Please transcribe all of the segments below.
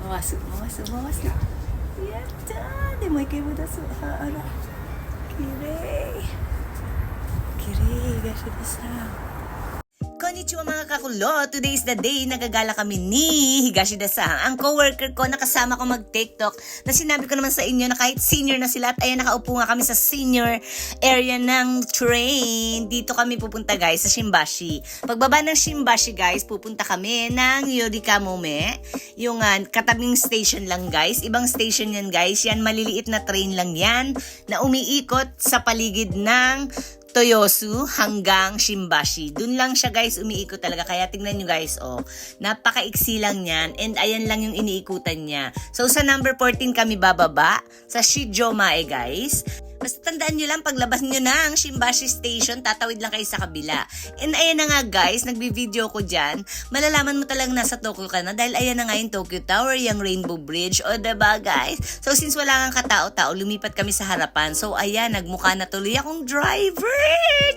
回す。やったー。でもう一回戻す。あら。きれい。きれいがしてさ。Konnichiwa mga kakulo! Today is the day nagagala kami ni Higashida-san, ang coworker ko na kasama ko mag-TikTok, na sinabi ko naman sa inyo na kahit senior na sila at ayan nakaupo nga kami sa senior area ng train. Dito kami pupunta guys sa Shimbashi. Pagbaba ng Shimbashi guys, pupunta kami ng Yorikamome, yung katabing station lang guys. Ibang station yan guys, yan maliliit na train lang yan na umiikot sa paligid ng Toyosu hanggang Shimbashi. Dun lang siya guys umiikot talaga. Kaya tingnan nyo guys, oh. Napakaiksi lang yan. And ayan lang yung iniikutan niya. So sa number 14 kami bababa. Sa Shijomae guys. Basta tandaan nyo lang, paglabas nyo ng Shimbashi Station, tatawid lang kayo sa kabila. And ayan na nga guys, nagbi-video ko dyan. Malalaman mo talagang nasa Tokyo ka na dahil ayan na nga yung Tokyo Tower, yung Rainbow Bridge. O diba guys? So since wala kang katao-tao, lumipat kami sa harapan. So ayan, nagmukha na tuloy akong driver!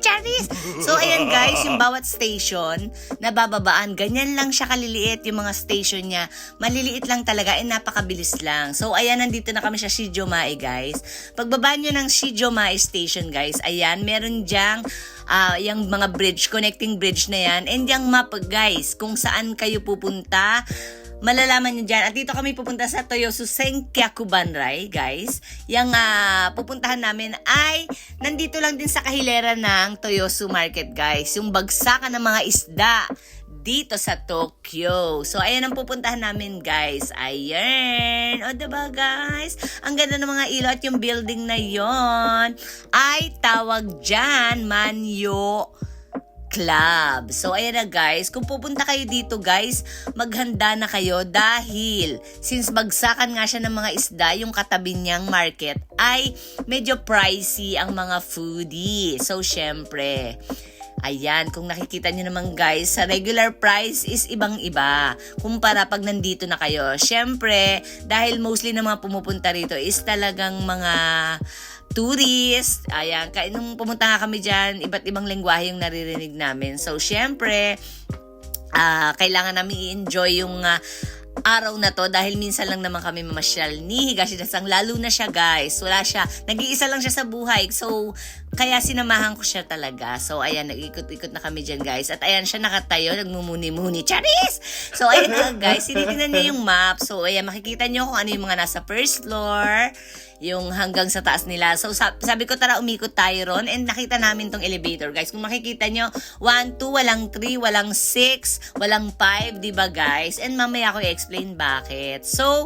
Charis! So ayan guys, yung bawat station na bababaan, ganyan lang siya kaliliit yung mga station niya. Maliliit lang talaga and napakabilis lang. So ayan, nandito na kami sa Shijomae guys. Pagbaba nyo ng Shijomae Station guys, ayan, meron dyang yung mga bridge, connecting bridge na yan, and yung map guys, kung saan kayo pupunta, malalaman nyo dyan. At dito kami pupunta sa Toyosu Senkyakubanrai guys. Yung pupuntahan namin ay nandito lang din sa kahilera ng Toyosu Market guys, yung bagsakan ng mga isda dito sa Tokyo. So, ayan ang pupuntahan namin, guys. Ayan. O, diba, guys? Ang ganda ng mga ilaw at yung building na yon ay tawag dyan, Manyo Club. So, ayan na, guys. Kung pupunta kayo dito, guys, maghanda na kayo dahil since bagsakan nga siya ng mga isda, yung katabi niyang market ay medyo pricey ang mga foodie. So, syempre, ayan, kung nakikita nyo naman guys, sa regular price is ibang-iba kumpara pag nandito na kayo. Syempre, dahil mostly na mga pumupunta rito is talagang mga tourist. Ayan, nung pumunta nga kami dyan, iba't ibang lengguwahe yung naririnig namin. So, syempre, kailangan namin i-enjoy yung araw na to dahil minsan lang naman kami mamasyal ni Higashida-san. Lalo na siya guys, wala siya, nag-iisa lang siya sa buhay, so kaya sinamahan ko siya talaga. So ayan, nag-ikot-ikot na kami dyan guys, at ayan siya nakatayo, nagmumuni-muni, charis! So ayan na guys, tinitingnan niya yung map. So ayan, makikita nyo kung ano yung mga nasa first floor, yung hanggang sa taas nila. So sabi ko tara umikot tayo ron, and nakita namin tong elevator guys. Kung makikita nyo, 1, 2, walang 3, walang 6, walang 5, diba guys? And mamaya ko i-explain bakit. So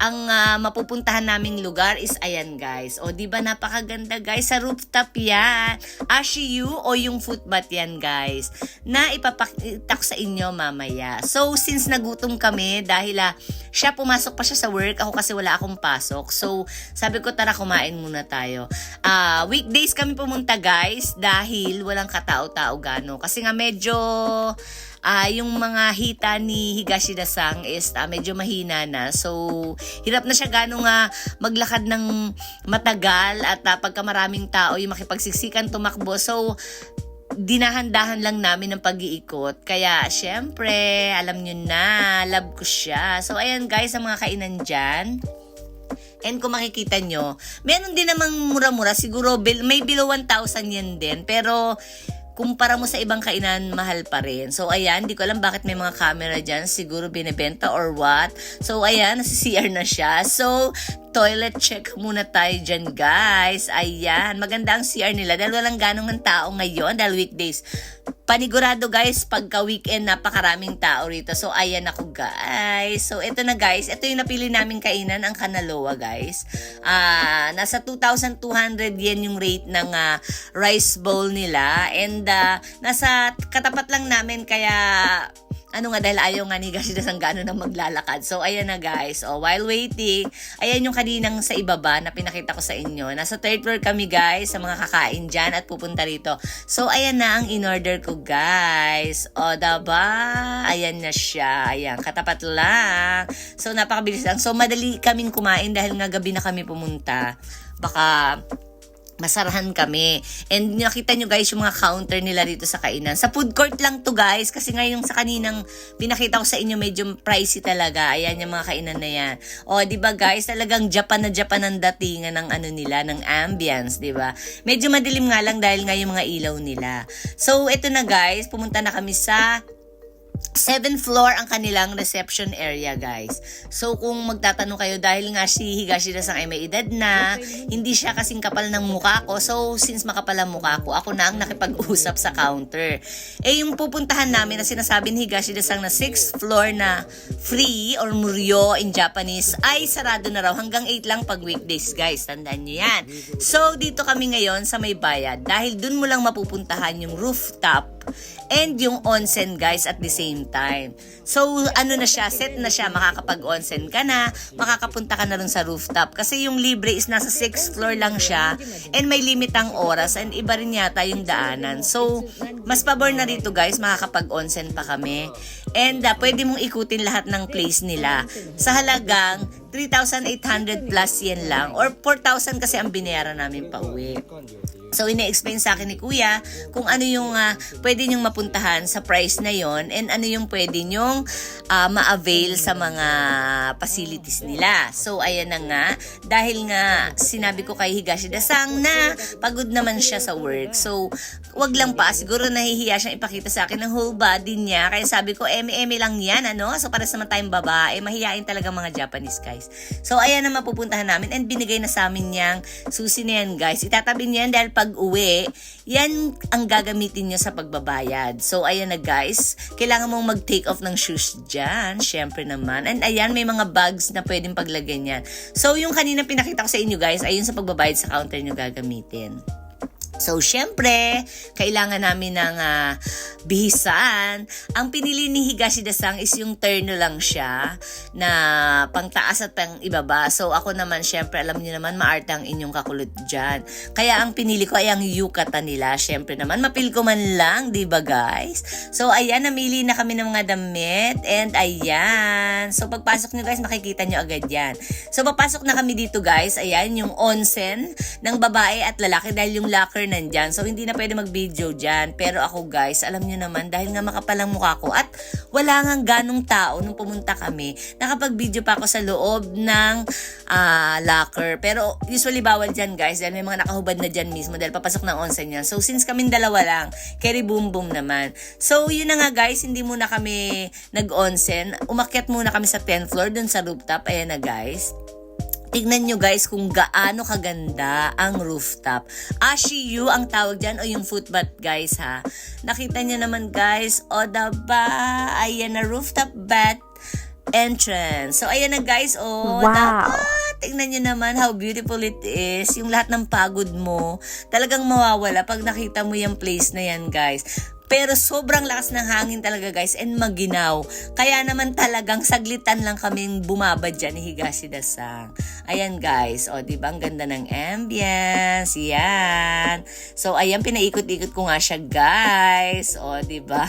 ang mapupuntahan naming lugar is ayan guys. O diba napakaganda guys, sa rooftop yan. Ashiyu o yung footbath yan guys, na ipapakita ko sa inyo mamaya. So since nagutom kami dahil siya pumasok pa siya sa work, ako kasi wala akong pasok. So sabi ko tara kumain muna tayo. Weekdays kami pumunta guys dahil walang katao-tao gano. Kasi nga medyo yung mga hita ni Higashida-san is medyo mahina na. So, hirap na siya gano'ng maglakad ng matagal at pagka maraming tao yung makipagsiksikan tumakbo. So, dinahandahan lang namin ng pag-iikot. Kaya, syempre, alam nyo na, love ko siya. So, ayan guys, ang mga kainan dyan. And kung makikita nyo, meron din namang mura-mura. Siguro, may below 1,000 yan din. Pero, kumpara mo sa ibang kainan, mahal pa rin. So, ayan, di ko alam bakit may mga camera dyan. Siguro binibenta or what. So, ayan, nasi-CR na siya. So, toilet check muna tayo dyan, guys. Ayan, maganda ang CR nila dahil walang ganong ng tao ngayon dahil weekdays. Panigurado, guys, pagka weekend, napakaraming tao rito. So, ayan ako, guys. So, ito na, guys. Ito yung napili naming kainan, ang Kanaloa, guys. Nasa 2,200 yen yung rate ng rice bowl nila. And, nasa katapat lang namin, kaya dahil ayaw nga ni Higashida-san gano'n na maglalakad. So, ayan na guys. While waiting, ayan yung kaninang sa ibaba na pinakita ko sa inyo. Nasa third floor kami guys, sa mga kakain dyan at pupunta rito. So, ayan na ang in-order ko guys. Diba? Ayan na siya. Ayan, katapat lang. So, napakabilis lang. So, madali kaming kumain dahil nga gabi na kami pumunta. Baka masarahan kami. And nakita nyo guys yung mga counter nila dito sa kainan. Sa food court lang to guys. Kasi ngayon sa kaninang pinakita ko sa inyo medyo pricey talaga. Ayan yung mga kainan na yan. O diba guys, talagang Japan na Japan ang datingan ng ano nila, ng ambience, diba? Medyo madilim nga lang dahil nga yung mga ilaw nila. So ito na guys, pumunta na kami sa 7th floor ang kanilang reception area, guys. So, kung magtatanong kayo, dahil nga si Higashida-san ay may edad na, hindi siya kasing kapal ng mukha ko. So, since makapal ang mukha ko, ako na ang nakipag-usap sa counter. Eh, yung pupuntahan namin na sinasabi ni Higashida-san na 6th floor na free or muryo in Japanese, ay sarado na raw. Hanggang 8 lang pag weekdays, guys. Tandaan nyo yan. So, dito kami ngayon sa may bayad. Dahil dun mo lang mapupuntahan yung rooftop and yung onsen guys at the same time. So ano na siya, set na siya, makakapag-onsen ka na, makakapunta ka na rin sa rooftop. Kasi yung libre is nasa 6th floor lang siya and may limit ang oras and iba rin yata yung daanan. So mas pabor na dito guys, makakapag-onsen pa kami. And pwede mong ikutin lahat ng place nila sa halagang 3,800 plus yen lang or 4,000 kasi ang binayaran namin pa uwi. So, ine-explain sa akin ni Kuya kung ano yung pwede nyong mapuntahan sa price na yon and ano yung pwede nyong ma-avail sa mga facilities nila. So, ayan na nga. Dahil nga, sinabi ko kay Higashida-san na pagod naman siya sa work. So, wag lang pa. Siguro nahihiya siyang ipakita sa akin ng whole body niya. Kaya sabi ko, eme-eme lang yan, ano? So, para sa mga tayong babae, mahihain talaga mga Japanese guys. So, ayan na mapupuntahan namin and binigay na sa amin niyang susi na yan guys. Itatabi niya yan dahil pag uwi, yan ang gagamitin nyo sa pagbabayad. So, ayan na guys. Kailangan mong mag-take off ng shoes dyan. Syempre naman. And ayan, may mga bags na pwedeng paglagyan yan. So, yung kanina pinakita ko sa inyo guys, ayun sa pagbabayad sa counter nyo gagamitin. So, syempre, kailangan namin ng bihisan. Ang pinili ni Higashida-san is yung terno lang siya na pangtaas at pang ibaba. So, ako naman, syempre, alam niyo naman, maarte ang inyong kakulot dyan. Kaya ang pinili ko ay ang yukata nila. Syempre naman, mapil ko man lang, di ba guys? So, ayan, namili na kami ng mga damit. And ayan. So, pagpasok nyo guys, makikita nyo agad yan. So, papasok na kami dito guys. Ayan, yung onsen ng babae at lalaki dahil yung locker nandyan. So, hindi na pwede mag-video dyan. Pero ako guys, alam nyo naman, dahil nga makapalang mukha ko at wala nga ganong tao nung pumunta kami, nakapag-video pa ako sa loob ng locker. Pero usually bawal dyan guys, dahil may mga nakahubad na dyan mismo dahil papasok ng onsen yan. So, since kaming dalawa lang, carry boom boom naman. So, yun na nga guys, hindi muna kami nag-onsen. Umakyat muna kami sa 10th floor dun sa rooftop. Ayan na guys. Tignan nyo guys kung gaano kaganda ang rooftop. Ashiyu ang tawag dyan o yung footbath guys ha. Nakita nyo naman guys, o diba? Ayan na rooftop bath entrance. So ayan na guys, oh. Wow. Tignan nyo naman how beautiful it is. Yung lahat ng pagod mo, talagang mawawala pag nakita mo yung place na yan guys. Pero sobrang lakas ng hangin talaga guys and maginaw. Kaya naman talagang saglitan lang kaming bumabad dyan ni Higashida-san. Ayan guys, o diba ang ganda ng ambience. Yan. So ayan, pinaikot-ikot ko nga siya guys. O diba,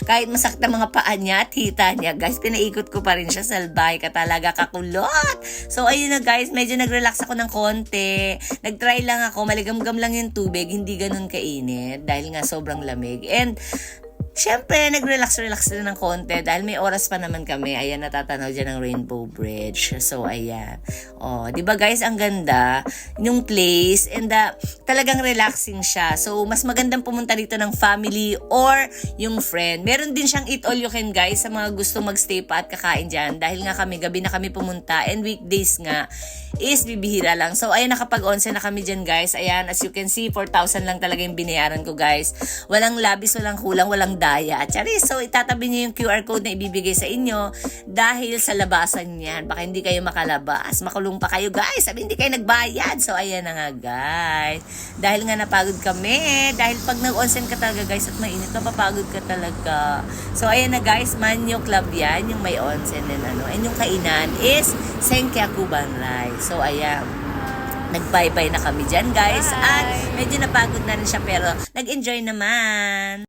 kahit masakit ang mga paa niya at hita niya guys, pinaikot ko pa rin siya. Salbay ka talaga, kakulot. So ayun na guys, medyo nag-relax ako ng konti. Nag-try lang ako, maligamgam lang yung tubig, hindi ganun kainit dahil nga sobrang lamig. And syempre, nag-relax rin ng konti dahil may oras pa naman kami. Ayan, natatanaw dyan ng Rainbow Bridge. So, ayan. O, di ba guys, ang ganda yung place and talagang relaxing siya. So, mas magandang pumunta dito ng family or yung friend. Meron din siyang eat all you can guys sa mga gusto magstay pa at kakain dyan. Dahil nga kami, gabi na kami pumunta and weekdays nga is bibihira lang. So, ayan, nakapag-onsen na kami dyan guys. Ayan, as you can see, 4,000 lang talaga yung binayaran ko guys. Walang labis, walang kulang, walang daya. At so itatabi niyo yung QR code na ibibigay sa inyo dahil sa labasan niyan. Baka hindi kayo makalabas. Makulong pa kayo guys. Sabi hindi kayo nagbayad. So ayan na nga guys. Dahil nga napagod kami. Dahil pag nag-onsen ka talaga guys at mainit, mapapagod ka talaga. So ayan na guys. Manyo Club yan. Yung may onsen and ano. And yung kainan is Senkyaku Banrai. So ayan. Nag-bye-bye na kami dyan guys. At medyo napagod na rin siya pero nag-enjoy naman.